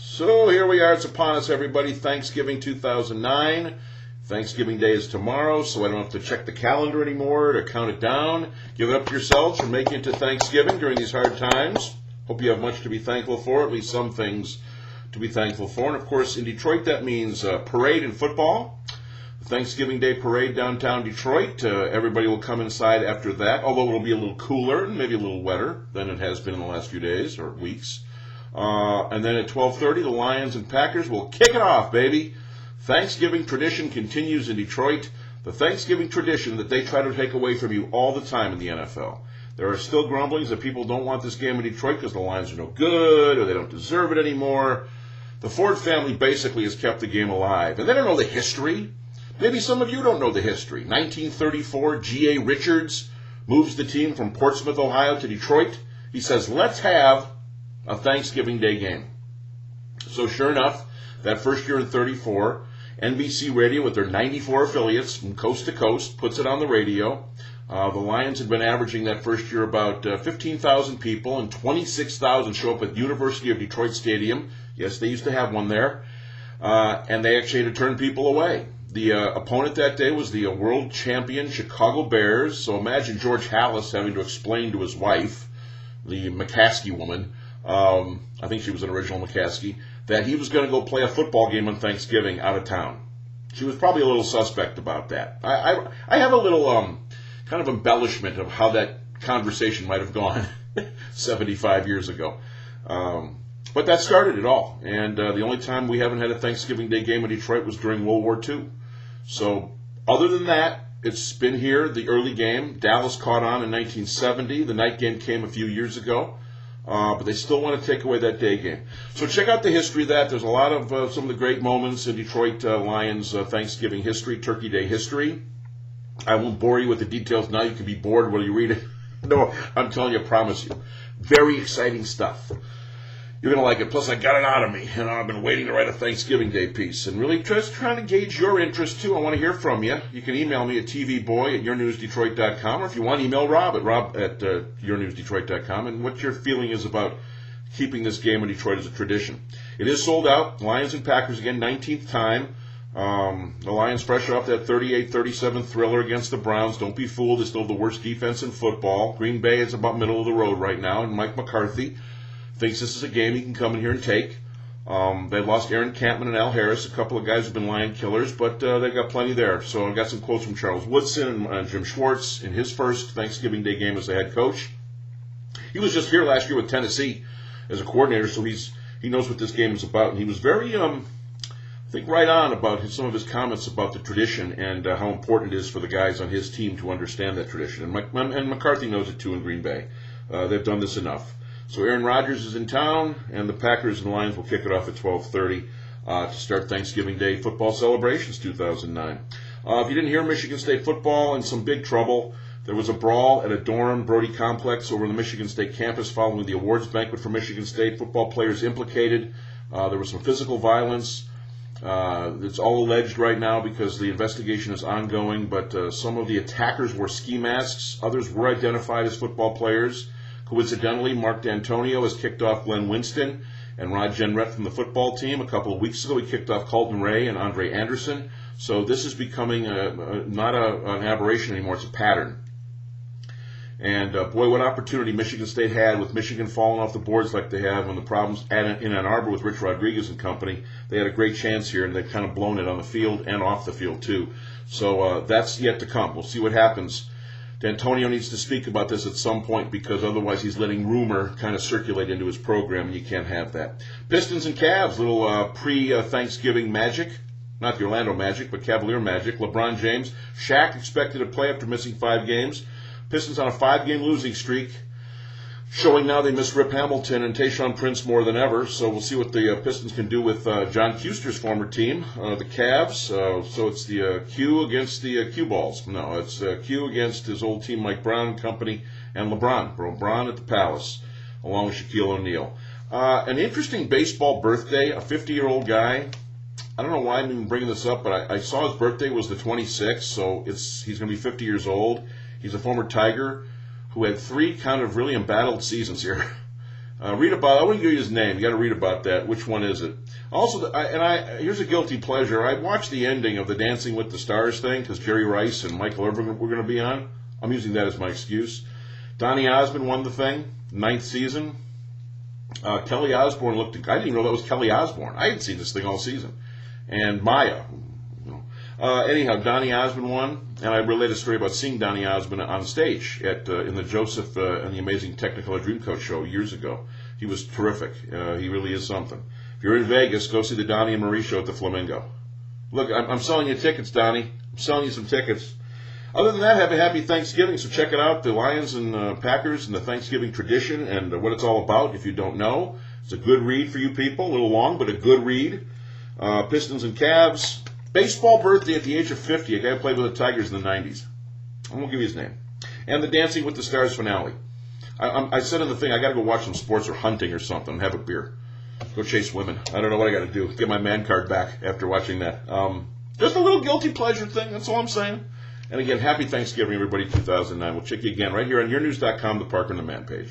So here we are, it's upon us, everybody. Thanksgiving 2009. Thanksgiving Day is tomorrow, so I don't have to check the calendar anymore to count it down. Give it up to yourselves for making it to Thanksgiving during these hard times. Hope you have much to be thankful for, at least some things to be thankful for. And of course, in Detroit, that means parade in football. The Thanksgiving Day parade downtown Detroit. Everybody will come inside after that, although it'll be a little cooler and maybe a little wetter than it has been in the last few days or weeks. And then at 12:30, the Lions and Packers will kick it off, baby. Thanksgiving tradition continues in Detroit. The Thanksgiving tradition that they try to take away from you all the time in the NFL. There are still grumblings that people don't want this game in Detroit because the Lions are no good or they don't deserve it anymore. The Ford family basically has kept the game alive. And they don't know the history. Maybe some of you don't know the history. 1934, G.A. Richards moves the team from Portsmouth, Ohio to Detroit. He says, let's have a Thanksgiving Day game. So sure enough, that first year in 34, NBC Radio with their 94 affiliates from coast to coast puts it on the radio. The Lions had been averaging that first year about 15,000 people, and 26,000 show up at University of Detroit Stadium. Yes, they used to have one there. And they actually had to turn people away. The opponent that day was the world champion Chicago Bears. So imagine George Halas having to explain to his wife, the McCaskey woman, I think she was an original McCaskey, that he was going to go play a football game on Thanksgiving out of town. She was probably a little suspect about that. I have a little kind of embellishment of how that conversation might have gone 75 years ago. But that started it all. And the only time we haven't had a Thanksgiving Day game in Detroit was during World War II. So other than that, it's been here, the early game. Dallas caught on in 1970. The night game came a few years ago. But they still want to take away that day game. So check out the history of that. There's a lot of some of the great moments in Detroit Lions Thanksgiving history, Turkey Day history. I won't bore you with the details now. You can be bored while you read it. No, I'm telling you, I promise you. Very exciting stuff. You're going to like it. Plus, I got it out of me. And I've been waiting to write a Thanksgiving Day piece. And really just trying to gauge your interest, too. I want to hear from you. You can email me at tvboy@yournewsdetroit.com. Or if you want, email Rob at yournewsdetroit.com. And what your feeling is about keeping this game in Detroit as a tradition. It is sold out. Lions and Packers again, 19th time. The Lions fresh off that 38-37 thriller against the Browns. Don't be fooled. They're still the worst defense in football. Green Bay is about middle of the road right now. And Mike McCarthy thinks this is a game he can come in here and take. They lost Aaron Campman and Al Harris, a couple of guys who've been Lion killers, but they've got plenty there. So I've got some quotes from Charles Woodson and Jim Schwartz in his first Thanksgiving Day game as the head coach. He was just here last year with Tennessee as a coordinator, so he knows what this game is about. And he was very, I think, right on about some of his comments about the tradition and how important it is for the guys on his team to understand that tradition. And McCarthy knows it too in Green Bay. They've done this enough. So Aaron Rodgers is in town, and the Packers and Lions will kick it off at 12:30 to start Thanksgiving Day football celebrations 2009. If you didn't hear, Michigan State football in some big trouble. There was a brawl at a dorm, Brody Complex, over the Michigan State campus following the awards banquet for Michigan State. Football players implicated. There was some physical violence. It's all alleged right now because the investigation is ongoing, but some of the attackers wore ski masks. Others were identified as football players. Coincidentally, Mark D'Antonio has kicked off Glenn Winston and Rod Jenrette from the football team. A couple of weeks ago, he kicked off Colton Ray and Andre Anderson. So this is becoming not an aberration anymore. It's a pattern. And boy, what opportunity Michigan State had with Michigan falling off the boards like they have when the problems in Ann Arbor with Rich Rodriguez and company. They had a great chance here, and they've kind of blown it on the field and off the field, too. So that's yet to come. We'll see what happens. D'Antonio needs to speak about this at some point because otherwise he's letting rumor kind of circulate into his program, and you can't have that. Pistons and Cavs, little pre-Thanksgiving magic. Not the Orlando Magic, but Cavalier Magic. LeBron James, Shaq expected to play after missing 5 games. Pistons on a 5-game losing streak, showing now they miss Rip Hamilton and Tayshaun Prince more than ever. So we'll see what the Pistons can do with John Kuster's former team, the Cavs. So it's the Q against the Q Balls. No, it's Q against his old team, Mike Brown and company, and LeBron. LeBron at the Palace, along with Shaquille O'Neal. An interesting baseball birthday, a 50-year-old guy. I don't know why I'm even bringing this up, but I saw his birthday was the 26th, so he's going to be 50 years old. He's a former Tiger who had 3 kind of really embattled seasons here. Read about. I wouldn't give you his name. You got to read about that. Which one is it? Also, here's a guilty pleasure. I watched the ending of the Dancing with the Stars thing because Jerry Rice and Michael Irvin were going to be on. I'm using that as my excuse. Donny Osmond won the thing, 9th season. Kelly Osbourne looked. I didn't even know that was Kelly Osbourne. I hadn't seen this thing all season. And Maya. Anyhow, Donny Osmond won, and I relayed a story about seeing Donny Osmond on stage in the Joseph and the Amazing Technicolor Dreamcoat show years ago. He was terrific. He really is something. If you're in Vegas, go see the Donny and Marie show at the Flamingo. Look, I'm selling you tickets, Donny. I'm selling you some tickets. Other than that, have a happy Thanksgiving. So check it out, the Lions and Packers and the Thanksgiving tradition and what it's all about. If you don't know, it's a good read for you people. A little long, but a good read. Pistons and Cavs. Baseball birthday at the age of 50. A guy who played with the Tigers in the 90s. I won't give you his name. And the Dancing with the Stars finale. I said in the thing, I got to go watch some sports or hunting or something and have a beer. Go chase women. I don't know what I got to do. Get my man card back after watching that. Just a little guilty pleasure thing. That's all I'm saying. And again, happy Thanksgiving, everybody, 2009. We'll check you again right here on yournews.com, the Parker and the Man page.